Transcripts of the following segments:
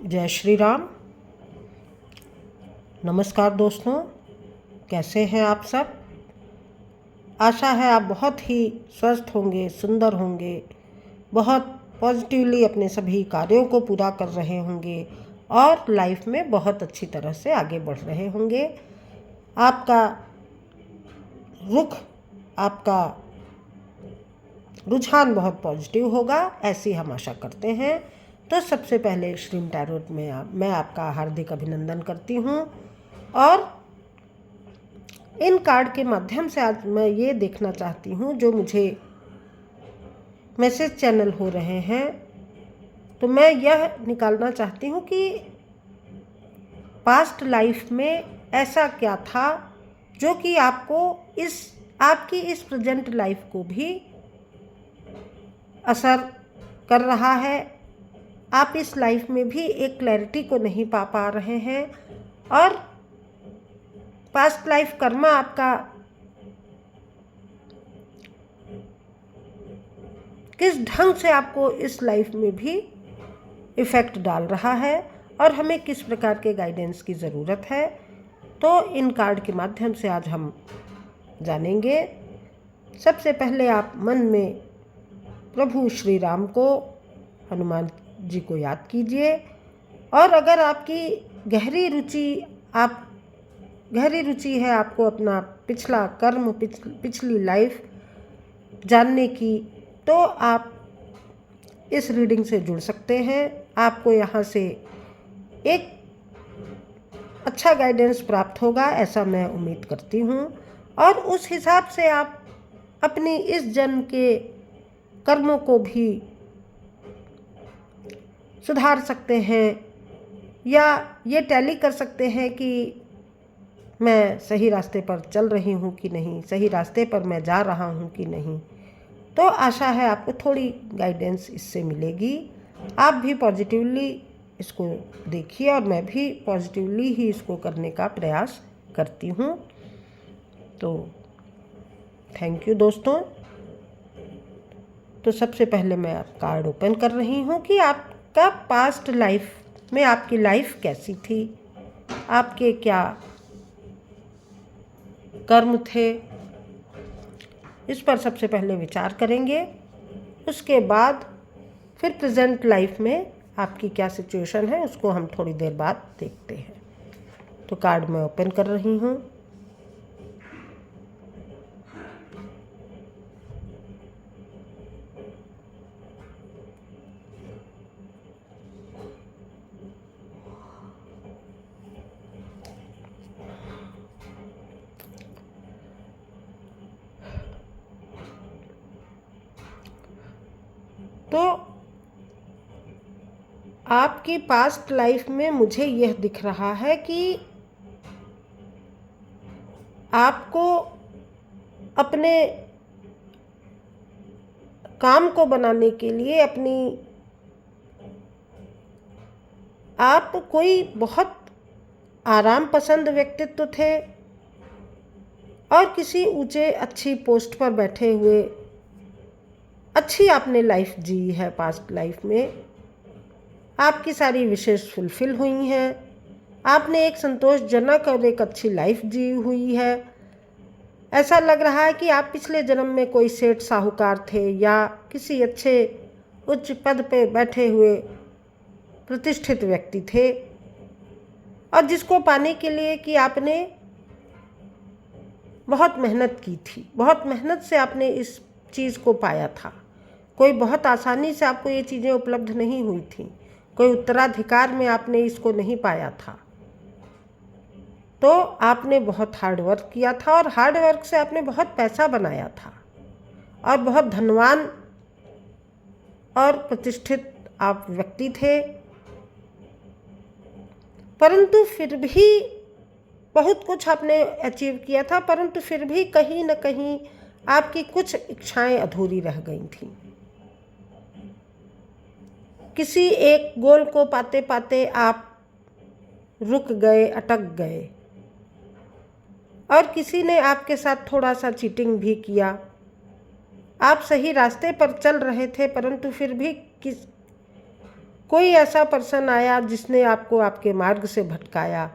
जय श्री राम। नमस्कार दोस्तों, कैसे हैं आप सब। आशा है आप बहुत ही स्वस्थ होंगे, सुंदर होंगे, बहुत पॉजिटिवली अपने सभी कार्यों को पूरा कर रहे होंगे और लाइफ में बहुत अच्छी तरह से आगे बढ़ रहे होंगे। आपका रुख, आपका रुझान बहुत पॉजिटिव होगा, ऐसी हम आशा करते हैं। तो सबसे पहले श्रीम टैरोट में मैं आपका हार्दिक अभिनंदन करती हूँ और इन कार्ड के माध्यम से आज मैं ये देखना चाहती हूँ, जो मुझे मैसेज चैनल हो रहे हैं, तो मैं यह निकालना चाहती हूँ कि पास्ट लाइफ में ऐसा क्या था जो कि आपकी इस प्रेजेंट लाइफ को भी असर कर रहा है। आप इस लाइफ में भी एक क्लैरिटी को नहीं पा रहे हैं और पास्ट लाइफ कर्मा आपका किस ढंग से आपको इस लाइफ में भी इफ़ेक्ट डाल रहा है और हमें किस प्रकार के गाइडेंस की ज़रूरत है। तो इन कार्ड के माध्यम से आज हम जानेंगे। सबसे पहले आप मन में प्रभु श्री राम को, हनुमान जी को याद कीजिए और अगर आपकी गहरी रुचि है आपको अपना पिछला कर्म, पिछली लाइफ जानने की, तो आप इस रीडिंग से जुड़ सकते हैं। आपको यहाँ से एक अच्छा गाइडेंस प्राप्त होगा, ऐसा मैं उम्मीद करती हूँ और उस हिसाब से आप अपनी इस जन्म के कर्मों को भी सुधार सकते हैं या ये टैली कर सकते हैं कि मैं सही रास्ते पर चल रही हूँ कि नहीं, सही रास्ते पर मैं जा रहा हूँ कि नहीं। तो आशा है आपको थोड़ी गाइडेंस इससे मिलेगी। आप भी पॉजिटिवली इसको देखिए और मैं भी पॉजिटिवली ही इसको करने का प्रयास करती हूँ। तो थैंक यू दोस्तों। तो सबसे पहले मैं आप कार्ड ओपन कर रही हूँ कि आपका पास्ट लाइफ में आपकी लाइफ कैसी थी, आपके क्या कर्म थे, इस पर सबसे पहले विचार करेंगे। उसके बाद फिर प्रेजेंट लाइफ में आपकी क्या सिचुएशन है उसको हम थोड़ी देर बाद देखते हैं। तो कार्ड मैं ओपन कर रही हूँ। तो आपकी पास्ट लाइफ में मुझे यह दिख रहा है कि आपको अपने काम को बनाने के लिए आप कोई बहुत आराम पसंद व्यक्तित्व थे और किसी ऊंचे अच्छी पोस्ट पर बैठे हुए अच्छी आपने लाइफ जी है। पास्ट लाइफ में आपकी सारी विशेष फुलफिल हुई हैं, आपने एक संतोषजनक और एक अच्छी लाइफ जी हुई है। ऐसा लग रहा है कि आप पिछले जन्म में कोई सेठ साहूकार थे या किसी अच्छे उच्च पद पे बैठे हुए प्रतिष्ठित व्यक्ति थे और जिसको पाने के लिए कि आपने बहुत मेहनत की थी, बहुत मेहनत से आपने इस चीज़ को पाया था। कोई बहुत आसानी से आपको ये चीज़ें उपलब्ध नहीं हुई थी, कोई उत्तराधिकार में आपने इसको नहीं पाया था। तो आपने बहुत हार्ड वर्क किया था और हार्ड वर्क से आपने बहुत पैसा बनाया था और बहुत धनवान और प्रतिष्ठित आप व्यक्ति थे। परंतु फिर भी बहुत कुछ आपने अचीव किया था, परंतु फिर भी कहीं न कहीं आपकी कुछ इच्छाएं अधूरी रह गई थीं। किसी एक गोल को पाते पाते आप रुक गए, अटक गए और किसी ने आपके साथ थोड़ा सा चीटिंग भी किया। आप सही रास्ते पर चल रहे थे परंतु फिर भी कोई ऐसा पर्सन आया जिसने आपको आपके मार्ग से भटकाया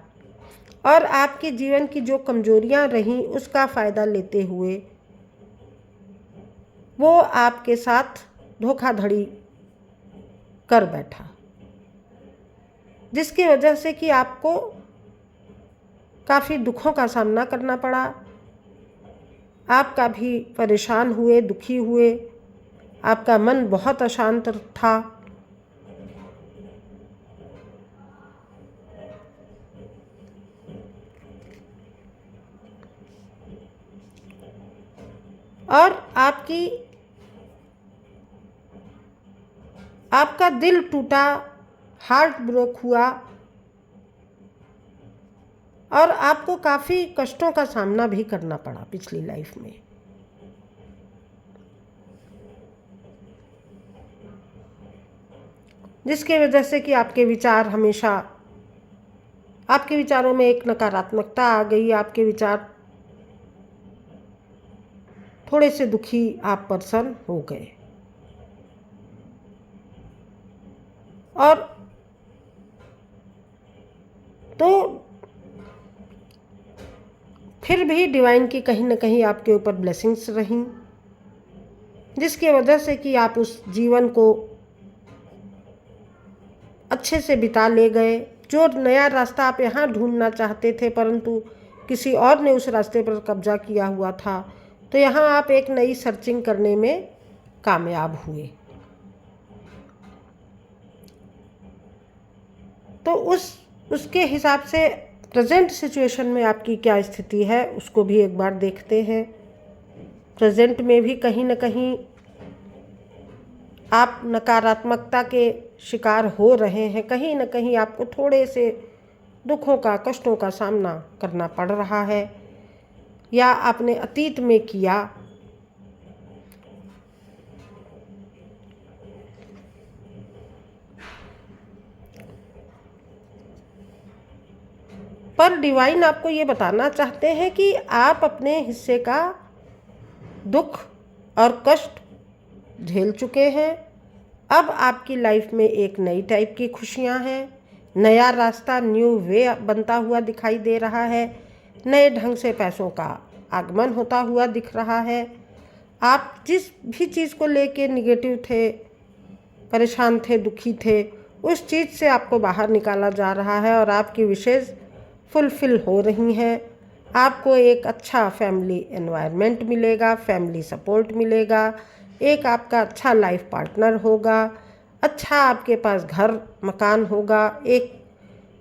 और आपके जीवन की जो कमजोरियां रहीं उसका फ़ायदा लेते हुए वो आपके साथ धोखाधड़ी कर बैठा, जिसकी वजह से कि आपको काफ़ी दुखों का सामना करना पड़ा। आप काफ़ी परेशान हुए, दुखी हुए, आपका मन बहुत अशांत था। और आपका दिल टूटा, हार्ट ब्रोक हुआ और आपको काफ़ी कष्टों का सामना भी करना पड़ा पिछली लाइफ में। जिसके वजह से कि आपके विचार हमेशा, आपके विचारों में एक नकारात्मकता आ गई, आपके विचार थोड़े से दुखी आप पर्सन हो गए। और तो फिर भी डिवाइन की कहीं न कहीं आपके ऊपर ब्लेसिंग्स रहीं, जिसकी वजह से कि आप उस जीवन को अच्छे से बिता ले गए। जो नया रास्ता आप यहाँ ढूंढना चाहते थे परंतु किसी और ने उस रास्ते पर कब्जा किया हुआ था, तो यहाँ आप एक नई सर्चिंग करने में कामयाब हुए। तो उसके हिसाब से प्रेजेंट सिचुएशन में आपकी क्या स्थिति है उसको भी एक बार देखते हैं। प्रेजेंट में भी कहीं न कहीं आप नकारात्मकता के शिकार हो रहे हैं, कहीं न कहीं आपको थोड़े से दुखों का, कष्टों का सामना करना पड़ रहा है या आपने अतीत में किया। पर डिवाइन आपको ये बताना चाहते हैं कि आप अपने हिस्से का दुख और कष्ट झेल चुके हैं। अब आपकी लाइफ में एक नई टाइप की खुशियां हैं, नया रास्ता, न्यू वे बनता हुआ दिखाई दे रहा है, नए ढंग से पैसों का आगमन होता हुआ दिख रहा है। आप जिस भी चीज़ को लेके निगेटिव थे, परेशान थे, दुखी थे, उस चीज़ से आपको बाहर निकाला जा रहा है और आपकी विशेज़ फुलफिल हो रही हैं। आपको एक अच्छा फैमिली एनवायरनमेंट मिलेगा, फैमिली सपोर्ट मिलेगा, एक आपका अच्छा लाइफ पार्टनर होगा, अच्छा आपके पास घर मकान होगा, एक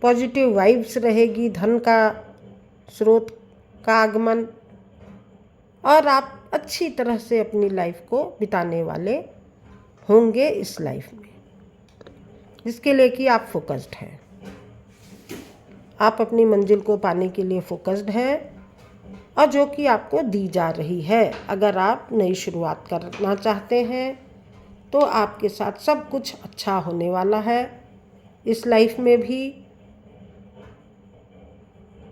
पॉजिटिव वाइब्स रहेगी, धन का स्रोत का आगमन, और आप अच्छी तरह से अपनी लाइफ को बिताने वाले होंगे इस लाइफ में, जिसके लिए कि आप फोकस्ड हैं। आप अपनी मंजिल को पाने के लिए फोकस्ड हैं और जो कि आपको दी जा रही है। अगर आप नई शुरुआत करना चाहते हैं तो आपके साथ सब कुछ अच्छा होने वाला है इस लाइफ में भी।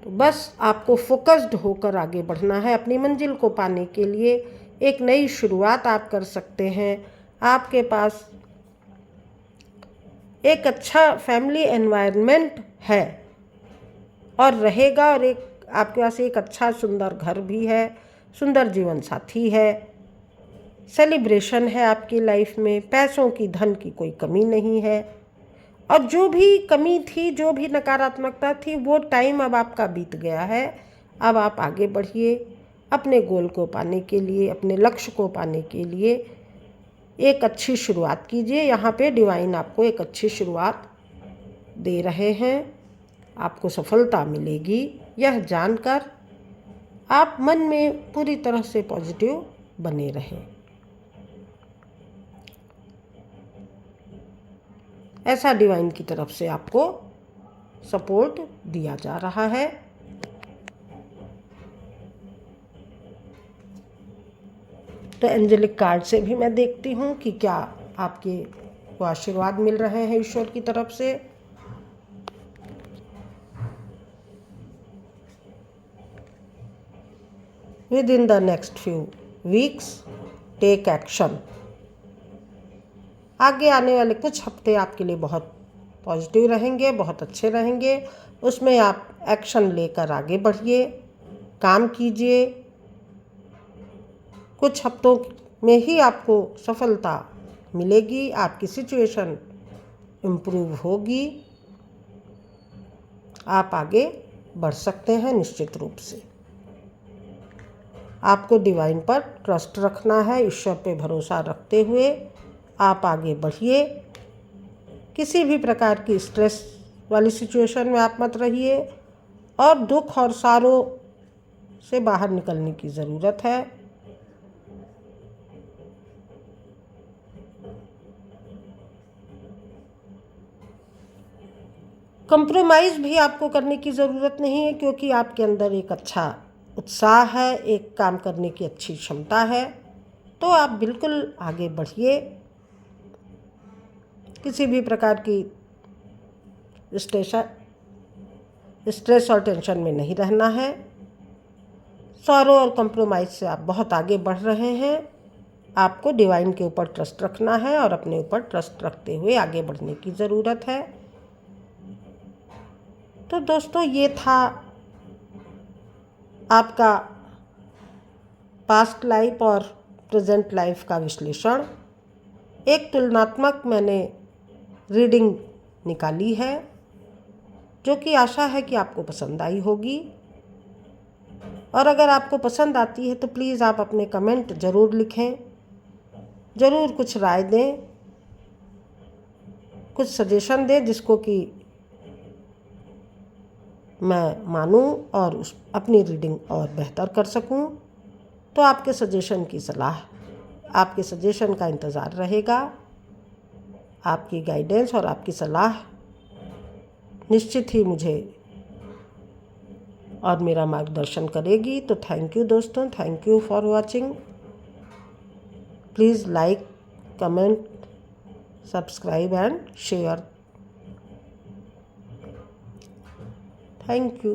तो बस आपको फोकस्ड होकर आगे बढ़ना है। अपनी मंजिल को पाने के लिए एक नई शुरुआत आप कर सकते हैं। आपके पास एक अच्छा फैमिली एनवायरनमेंट है और रहेगा, और एक आपके पास एक अच्छा सुंदर घर भी है, सुंदर जीवन साथी है, सेलिब्रेशन है आपकी लाइफ में, पैसों की, धन की कोई कमी नहीं है। और जो भी कमी थी, जो भी नकारात्मकता थी, वो टाइम अब आपका बीत गया है। अब आप आगे बढ़िए अपने गोल को पाने के लिए, अपने लक्ष्य को पाने के लिए एक अच्छी शुरुआत कीजिए। यहाँ पे डिवाइन आपको एक अच्छी शुरुआत दे रहे हैं, आपको सफलता मिलेगी। यह जानकर आप मन में पूरी तरह से पॉजिटिव बने रहें। ऐसा डिवाइन की तरफ से आपको सपोर्ट दिया जा रहा है। तो एंजेलिक कार्ड से भी मैं देखती हूँ कि क्या आपके को आशीर्वाद मिल रहे हैं ईश्वर की तरफ से। Within the next few weeks, take action। आगे आने वाले कुछ हफ्ते आपके लिए बहुत पॉजिटिव रहेंगे, बहुत अच्छे रहेंगे। उसमें आप एक्शन लेकर आगे बढ़िए, काम कीजिए। कुछ हफ्तों में ही आपको सफलता मिलेगी, आपकी सिचुएशन इम्प्रूव होगी, आप आगे बढ़ सकते हैं निश्चित रूप से। आपको डिवाइन पर ट्रस्ट रखना है, ईश्वर पे भरोसा रखते हुए आप आगे बढ़िए। किसी भी प्रकार की स्ट्रेस वाली सिचुएशन में आप मत रहिए और दुख और सारों से बाहर निकलने की ज़रूरत है। कंप्रोमाइज़ भी आपको करने की ज़रूरत नहीं है, क्योंकि आपके अंदर एक अच्छा उत्साह है, एक काम करने की अच्छी क्षमता है। तो आप बिल्कुल आगे बढ़िए। किसी भी प्रकार की स्ट्रेस और टेंशन में नहीं रहना है। सॉरो और कंप्रोमाइज़ से आप बहुत आगे बढ़ रहे हैं। आपको डिवाइन के ऊपर ट्रस्ट रखना है और अपने ऊपर ट्रस्ट रखते हुए आगे बढ़ने की ज़रूरत है। तो दोस्तों, ये था आपका पास्ट लाइफ और प्रेजेंट लाइफ का विश्लेषण। एक तुलनात्मक मैंने रीडिंग निकाली है, जो कि आशा है कि आपको पसंद आई होगी। और अगर आपको पसंद आती है तो प्लीज़ आप अपने कमेंट ज़रूर लिखें, ज़रूर कुछ राय दें, कुछ सजेशन दें, जिसको कि मैं मानूं और अपनी रीडिंग और बेहतर कर सकूं। तो आपके सजेशन की सलाह, आपके सजेशन का इंतज़ार रहेगा। आपकी गाइडेंस और आपकी सलाह निश्चित ही मुझे और मेरा मार्गदर्शन करेगी। तो थैंक यू दोस्तों, thank you for watching. Please like, comment, subscribe and share. Thank you.